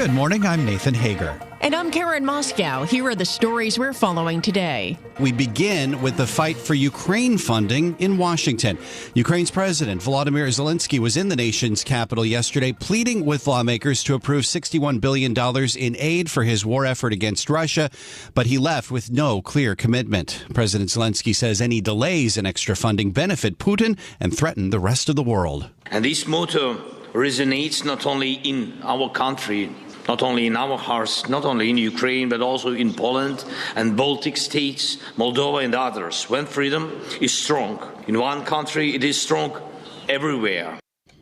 Good morning, I'm Nathan Hager. And I'm Karen Moscow. Here are the stories we're following today. We begin with the fight for Ukraine funding in Washington. Ukraine's President Volodymyr Zelenskiy was in the nation's capital yesterday, pleading with lawmakers to approve $61 billion in aid for his war effort against Russia, but he left with no clear commitment. President Zelenskiy says any delays in extra funding benefit Putin and threaten the rest of the world. And this motto resonates not only in our country, not only in our hearts, not only in Ukraine, but also in Poland and Baltic states, Moldova and others. When freedom is strong in one country, it is strong everywhere.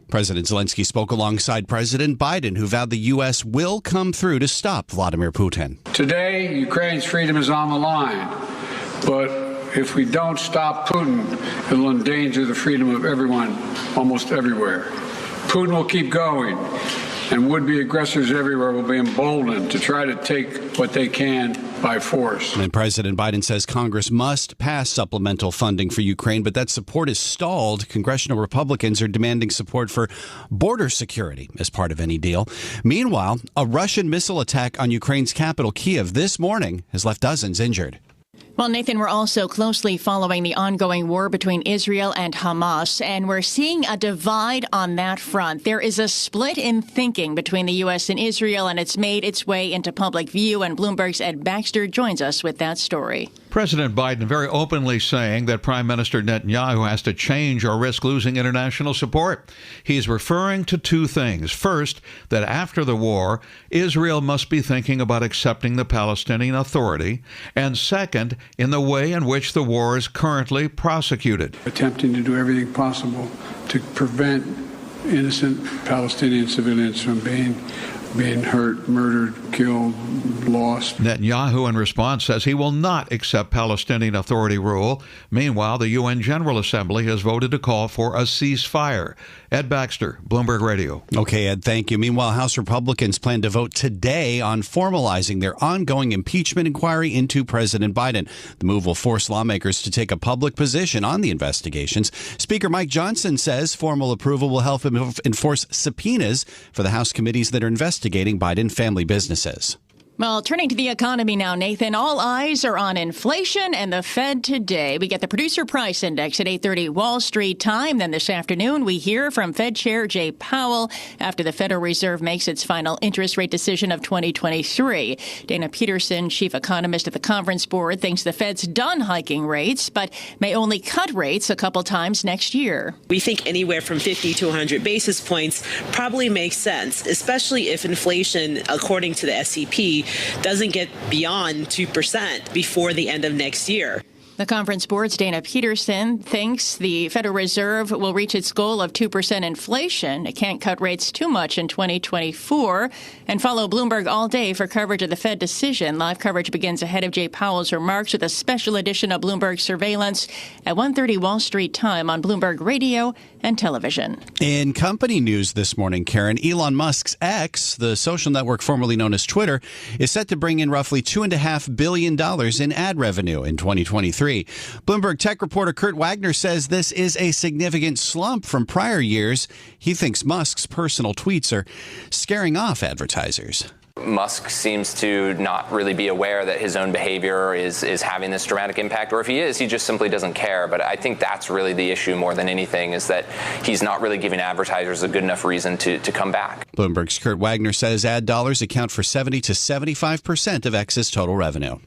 President Zelenskiy spoke alongside President Biden, who vowed the U.S. will come through to stop Vladimir Putin. Today, Ukraine's freedom is on the line, but if we don't stop Putin, it will endanger the freedom of everyone, almost everywhere. Putin will keep going, and would-be aggressors everywhere will be emboldened to try to take what they can by force. And President Biden says Congress must pass supplemental funding for Ukraine, but that support is stalled. Congressional Republicans are demanding support for border security as part of any deal. Meanwhile, a Russian missile attack on Ukraine's capital, Kyiv, this morning has left dozens injured. Well, Nathan, we're also closely following the ongoing war between Israel and Hamas, and we're seeing a divide on that front. There is a split in thinking between the U.S. and Israel, and it's made its way into public view, and Bloomberg's Ed Baxter joins us with that story. President Biden very openly saying that Prime Minister Netanyahu has to change or risk losing international support. He's referring to two things. First, that after the war, Israel must be thinking about accepting the Palestinian Authority. And second, in the way in which the war is currently prosecuted. Attempting to do everything possible to prevent innocent Palestinian civilians from being hurt, murdered, killed, lost. Netanyahu, in response, says he will not accept Palestinian Authority rule. Meanwhile, the UN General Assembly has voted to call for a ceasefire. Ed Baxter, Bloomberg Radio. Okay, Ed, thank you. Meanwhile, House Republicans plan to vote today on formalizing their ongoing impeachment inquiry into President Biden. The move will force lawmakers to take a public position on the investigations. Speaker Mike Johnson says formal approval will help him enforce subpoenas for the House committees that are investigating Biden family businesses. Well, turning to the economy now, Nathan, all eyes are on inflation and the Fed today. We get the producer price index at 8:30 Wall Street time. Then this afternoon, we hear from Fed Chair Jay Powell after the Federal Reserve makes its final interest rate decision of 2023. Dana Peterson, chief economist at the Conference Board, thinks the Fed's done hiking rates, but may only cut rates a couple times next year. We think anywhere from 50 to 100 basis points probably makes sense, especially if inflation, according to the SEP, doesn't get beyond 2% before the end of next year. The Conference Board's Dana Peterson thinks the Federal Reserve will reach its goal of 2% inflation. It can't cut rates too much in 2024. And follow Bloomberg all day for coverage of the Fed decision. Live coverage begins ahead of Jay Powell's remarks with a special edition of Bloomberg Surveillance at 1:30 Wall Street time on Bloomberg Radio and television. In company news this morning, Karen, Elon Musk's X, the social network formerly known as Twitter, is set to bring in roughly $2.5 billion in ad revenue in 2023. Bloomberg tech reporter Kurt Wagner says this is a significant slump from prior years. He thinks Musk's personal tweets are scaring off advertisers. Musk seems to not really be aware that his own behavior is having this dramatic impact, or if he is, he just simply doesn't care. But I think that's really the issue more than anything, is that he's not really giving advertisers a good enough reason to come back. Bloomberg's Kurt Wagner says ad dollars account for 70 to 75% of X's total revenue.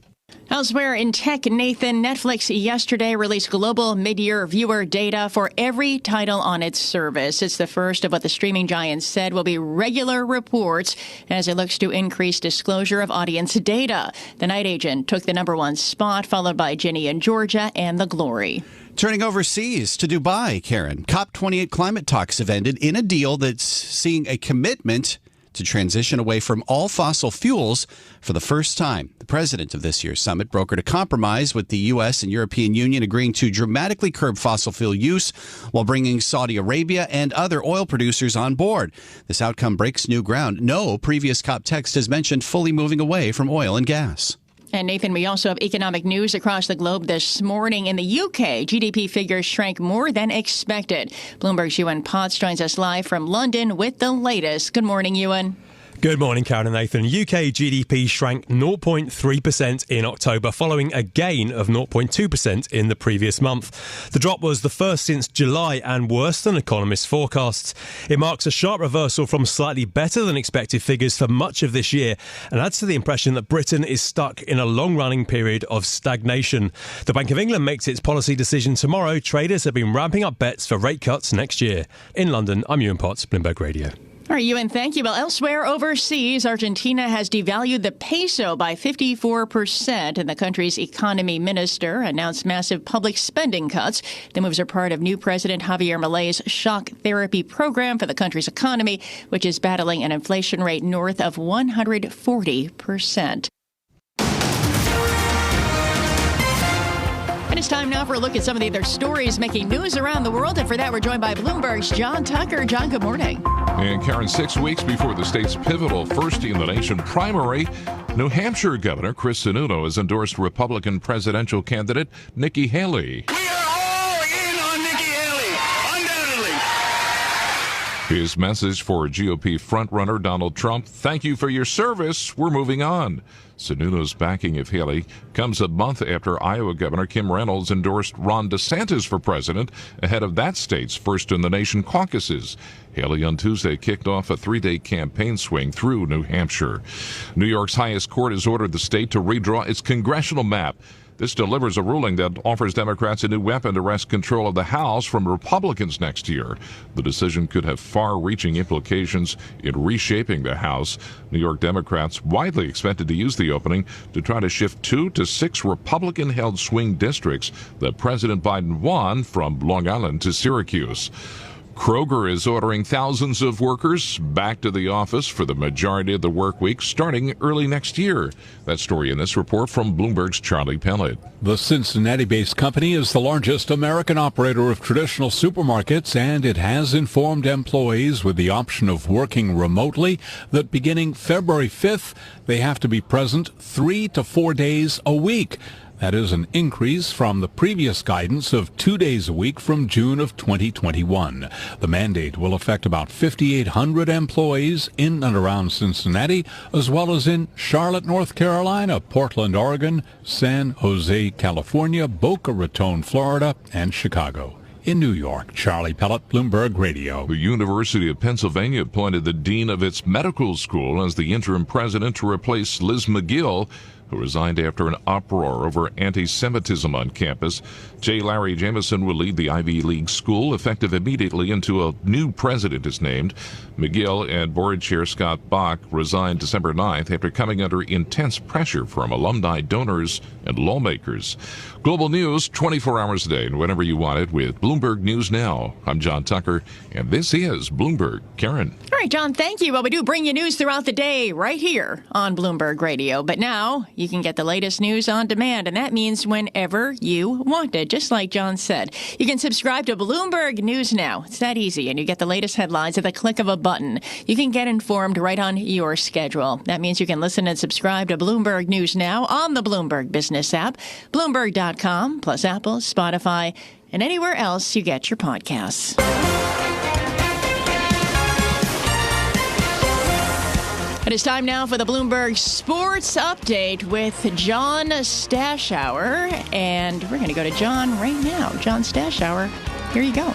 Elsewhere in tech, Nathan, Netflix yesterday released global mid-year viewer data for every title on its service. It's the first of what the streaming giant said will be regular reports as it looks to increase disclosure of audience data. The Night Agent took the #1 spot, followed by Ginny and Georgia and The Glory. Turning overseas to Dubai, Karen, COP28 climate talks have ended in a deal that's seeing a commitment to transition away from all fossil fuels for the first time. The president of this year's summit brokered a compromise with the U.S. and European Union agreeing to dramatically curb fossil fuel use while bringing Saudi Arabia and other oil producers on board. This outcome breaks new ground. No previous COP text has mentioned fully moving away from oil and gas. And Nathan, we also have economic news across the globe this morning. In the UK, GDP figures shrank more than expected. Bloomberg's Ewan Potts joins us live from London with the latest. Good morning, Ewan. Good morning, Karen and Nathan. UK GDP shrank 0.3% in October, following a gain of 0.2% in the previous month. The drop was the first since July and worse than economists' forecasts. It marks a sharp reversal from slightly better than expected figures for much of this year and adds to the impression that Britain is stuck in a long-running period of stagnation. The Bank of England makes its policy decision tomorrow. Traders have been ramping up bets for rate cuts next year. In London, I'm Ewan Potts, Bloomberg Radio. All right, Ewan, thank you. Well, elsewhere overseas, Argentina has devalued the peso by 54%, and the country's economy minister announced massive public spending cuts. The moves are part of new President Javier Milei's shock therapy program for the country's economy, which is battling an inflation rate north of 140%. And it's time now for a look at some of the other stories making news around the world. And for that, we're joined by Bloomberg's John Tucker. John, good morning. And Karen, 6 weeks before the state's pivotal first-in-the-nation primary, New Hampshire Governor Chris Sununu has endorsed Republican presidential candidate Nikki Haley. We are all in on Nikki Haley, undoubtedly. His message for GOP frontrunner Donald Trump: thank you for your service. We're moving on. Sununu's backing of Haley comes a month after Iowa Governor Kim Reynolds endorsed Ron DeSantis for president ahead of that state's first-in-the-nation caucuses. Haley on Tuesday kicked off a 3-day campaign swing through New Hampshire. New York's highest court has ordered the state to redraw its congressional map. This delivers a ruling that offers Democrats a new weapon to wrest control of the House from Republicans next year. The decision could have far-reaching implications in reshaping the House. New York Democrats widely expected to use the opening to try to shift 2 to 6 Republican-held swing districts that President Biden won from Long Island to Syracuse. Kroger is ordering thousands of workers back to the office for the majority of the work week starting early next year. That story in this report from Bloomberg's Charlie Pellet. The Cincinnati-based company is the largest American operator of traditional supermarkets, and it has informed employees with the option of working remotely that beginning February 5th, they have to be present 3 to 4 days a week. That is an increase from the previous guidance of 2 days a week from June of 2021. The mandate will affect about 5,800 employees in and around Cincinnati, as well as in Charlotte, North Carolina, Portland, Oregon, San Jose, California, Boca Raton, Florida, and Chicago. In New York, Charlie Pellet, Bloomberg Radio. The University of Pennsylvania appointed the dean of its medical school as the interim president to replace Liz McGill, who resigned after an uproar over anti-Semitism on campus. J. Larry Jameson will lead the Ivy League school, effective immediately until a new president is named. McGill and board chair Scott Bach resigned December 9th after coming under intense pressure from alumni, donors, and lawmakers. Global news 24 hours a day and whenever you want it with Bloomberg News Now. I'm John Tucker, and this is Bloomberg. Karen. All right, John, thank you. Well, we do bring you news throughout the day right here on Bloomberg Radio. But now you can get the latest news on demand, and that means whenever you want it, just like John said. You can subscribe to Bloomberg News Now. It's that easy, and you get the latest headlines at the click of a button. You can get informed right on your schedule. That means you can listen and subscribe to Bloomberg News Now on the Bloomberg Business app, Bloomberg.com, plus Apple, Spotify, and anywhere else you get your podcasts. It is time now for the Bloomberg Sports Update with John Stashower. And we're going to go to John right now. John Stashower, here you go.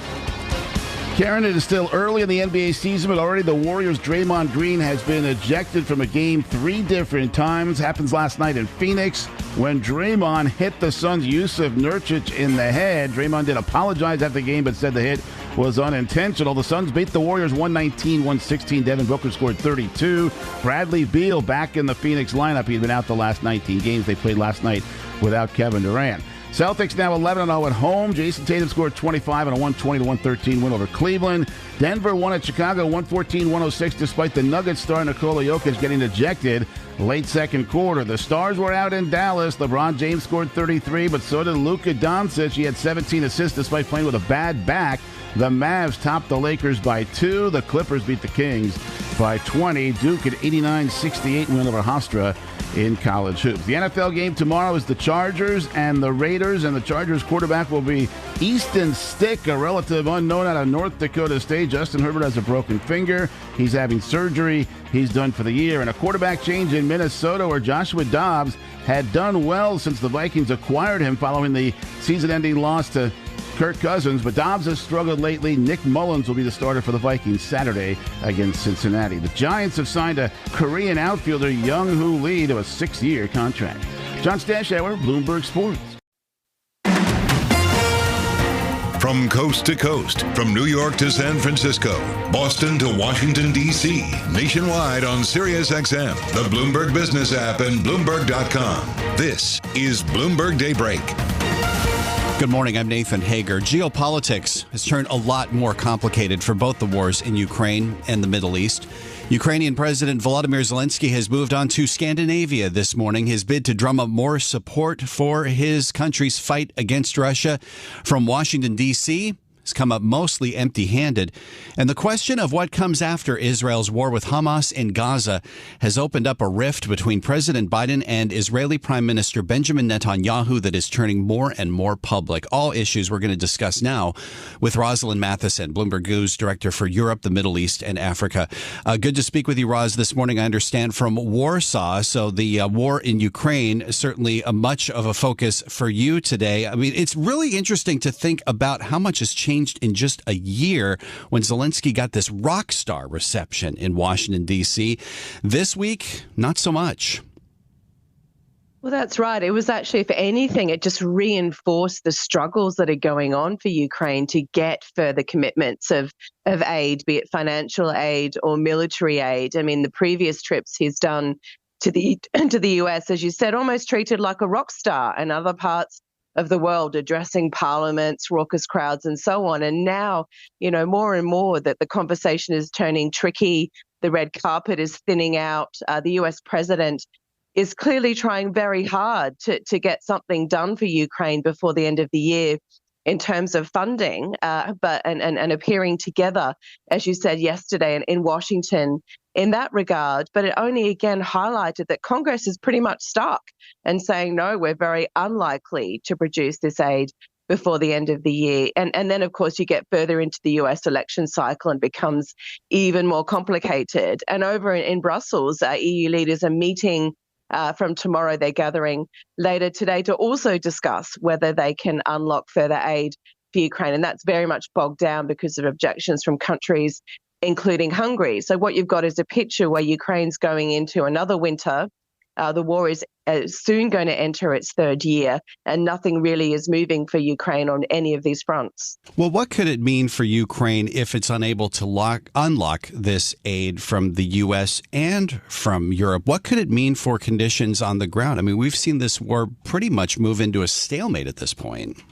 Karen, it is still early in the NBA season, but already the Warriors' Draymond Green has been ejected from a game 3 different times. Happens last night in Phoenix when Draymond hit the Suns' Yusuf Nurkic in the head. Draymond did apologize after the game, but said the hit was unintentional. The Suns beat the Warriors 119-116. Devin Booker scored 32. Bradley Beal back in the Phoenix lineup. He'd been out the last 19 games. They played last night without Kevin Durant. Celtics now 11-0 at home. Jason Tatum scored 25 in a 120-113 win over Cleveland. Denver won at Chicago 114-106 despite the Nuggets star Nikola Jokic getting ejected late second quarter. The Stars were out in Dallas. LeBron James scored 33, but so did Luka Doncic. He had 17 assists despite playing with a bad back. The Mavs topped the Lakers by 2. The Clippers beat the Kings by 20. Duke at 89-68 win over Hofstra in college hoops. The NFL game tomorrow is the Chargers and the Raiders, and the Chargers quarterback will be Easton Stick, a relative unknown out of North Dakota State. Justin Herbert has a broken finger. He's having surgery. He's done for the year. And a quarterback change in Minnesota, where Joshua Dobbs had done well since the Vikings acquired him following the season-ending loss to Kirk Cousins, but Dobbs has struggled lately. Nick Mullins will be the starter for the Vikings Saturday against Cincinnati. The Giants have signed a Korean outfielder, Young-Hoo Lee, to a 6-year contract. John Stashower, Bloomberg Sports. From coast to coast, from New York to San Francisco, Boston to Washington, D.C., nationwide on SiriusXM, the Bloomberg Business app, and Bloomberg.com. This is Bloomberg Daybreak. Good morning, I'm Nathan Hager. Geopolitics has turned a lot more complicated for both the wars in Ukraine and the Middle East. Ukrainian President Volodymyr Zelenskiy has moved on to Scandinavia this morning. His bid to drum up more support for his country's fight against Russia from Washington, D.C., has come up mostly empty-handed. And the question of what comes after Israel's war with Hamas in Gaza has opened up a rift between President Biden and Israeli Prime Minister Benjamin Netanyahu that is turning more and more public. All issues we're going to discuss now with Rosalind Matheson, Bloomberg News Director for Europe, the Middle East, and Africa. Good to speak with you, Roz, this morning. I understand from Warsaw, so the war in Ukraine, certainly much of a focus for you today. I mean, it's really interesting to think about how much has changed in just a year when Zelenskiy got this rock star reception in Washington, D.C. This week, not so much. Well, that's right. It was actually, if anything, it just reinforced the struggles that are going on for Ukraine to get further commitments of aid, be it financial aid or military aid. I mean, the previous trips he's done to the U.S., as you said, almost treated like a rock star, and other parts of the world addressing parliaments, raucous crowds, and so on. And now, more and more that the conversation is turning tricky. The red carpet is thinning out. The US president is clearly trying very hard to get something done for Ukraine before the end of the year in terms of funding, but appearing together, as you said yesterday, in Washington in that regard. But it only again highlighted that Congress is pretty much stuck and saying, no, we're very unlikely to produce this aid before the end of the year. And then, of course, you get further into the US election cycle and becomes even more complicated. And over in Brussels, EU leaders are meeting from tomorrow. They're gathering later today to also discuss whether they can unlock further aid for Ukraine. And that's very much bogged down because of objections from countries, including Hungary. So what you've got is a picture where Ukraine's going into another winter. The war is soon going to enter its third year, and nothing really is moving for Ukraine on any of these fronts. Well, what could it mean for Ukraine if it's unable to unlock this aid from the U.S. and from Europe? What could it mean for conditions on the ground? I mean, we've seen this war pretty much move into a stalemate at this point.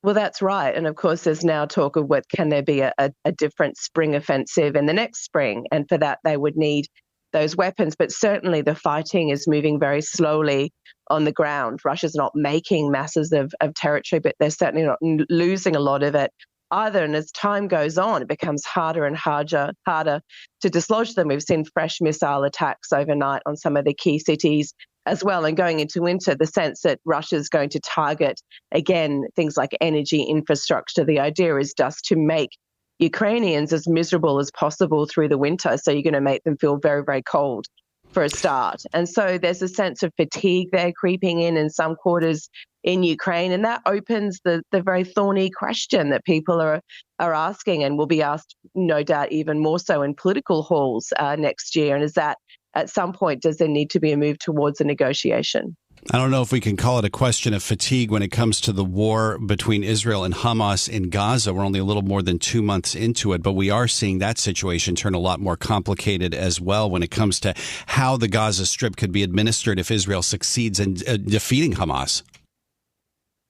Well, that's right. And of course, there's now talk of can there be a different spring offensive in the next spring? And for that, they would need those weapons. But certainly the fighting is moving very slowly on the ground. Russia's not making masses of territory, but they're certainly not losing a lot of it either. And as time goes on, it becomes harder and harder to dislodge them. We've seen fresh missile attacks overnight on some of the key cities as well. And going into winter, the sense that Russia's going to target, again, things like energy infrastructure. The idea is just to make Ukrainians as miserable as possible through the winter. So you're going to make them feel very, very cold for a start. And so there's a sense of fatigue there creeping in some quarters in Ukraine. And that opens the very thorny question that people are asking and will be asked, no doubt, even more so in political halls next year. And is that at some point, does there need to be a move towards a negotiation? I don't know if we can call it a question of fatigue when it comes to the war between Israel and Hamas in Gaza. We're only a little more than 2 months into it, but we are seeing that situation turn a lot more complicated as well when it comes to how the Gaza Strip could be administered if Israel succeeds in defeating Hamas.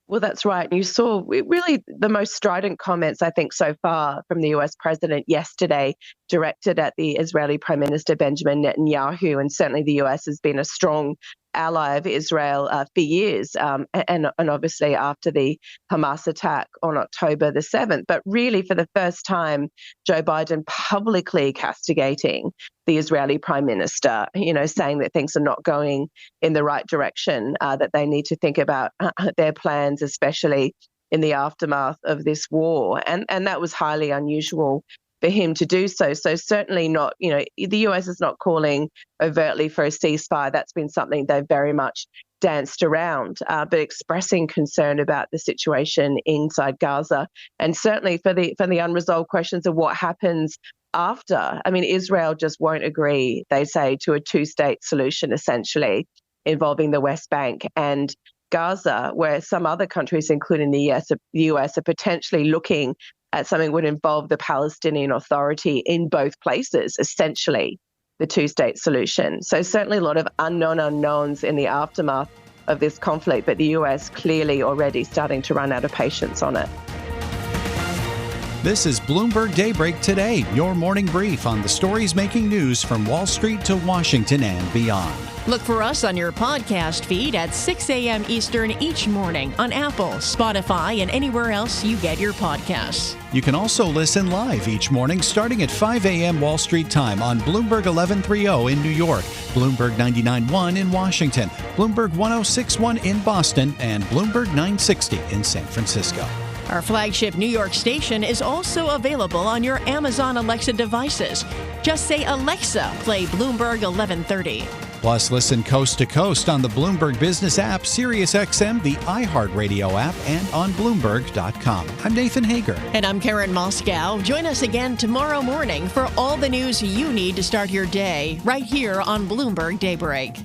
Well, that's right. And you saw really the most strident comments, I think, so far from the US president yesterday, directed at the Israeli Prime Minister Benjamin Netanyahu. And certainly the US has been a strong ally of Israel for years, and obviously after the Hamas attack on October the 7th. But really, for the first time, Joe Biden publicly castigating the Israeli prime minister, saying that things are not going in the right direction, that they need to think about their plans, especially in the aftermath of this war. And that was highly unusual for him to do so. So certainly not, the US is not calling overtly for a ceasefire. That's been something they've very much danced around, but expressing concern about the situation inside Gaza, and certainly for the unresolved questions of what happens after. I mean, Israel just won't agree, they say, to a two-state solution, essentially, involving the West Bank and Gaza, where some other countries, including the US, are potentially looking at something that would involve the Palestinian Authority in both places, essentially the two-state solution. So certainly a lot of unknown unknowns in the aftermath of this conflict, but the US clearly already starting to run out of patience on it. This is Bloomberg Daybreak Today, your morning brief on the stories making news from Wall Street to Washington and beyond. Look for us on your podcast feed at 6 a.m. Eastern each morning on Apple, Spotify, and anywhere else you get your podcasts. You can also listen live each morning starting at 5 a.m. Wall Street time on Bloomberg 1130 in New York, Bloomberg 99.1 in Washington, Bloomberg 106.1 in Boston, and Bloomberg 960 in San Francisco. Our flagship New York station is also available on your Amazon Alexa devices. Just say, Alexa, play Bloomberg 1130. Plus, listen coast to coast on the Bloomberg Business app, SiriusXM, the iHeartRadio app, and on Bloomberg.com. I'm Nathan Hager. And I'm Karen Moscow. Join us again tomorrow morning for all the news you need to start your day right here on Bloomberg Daybreak.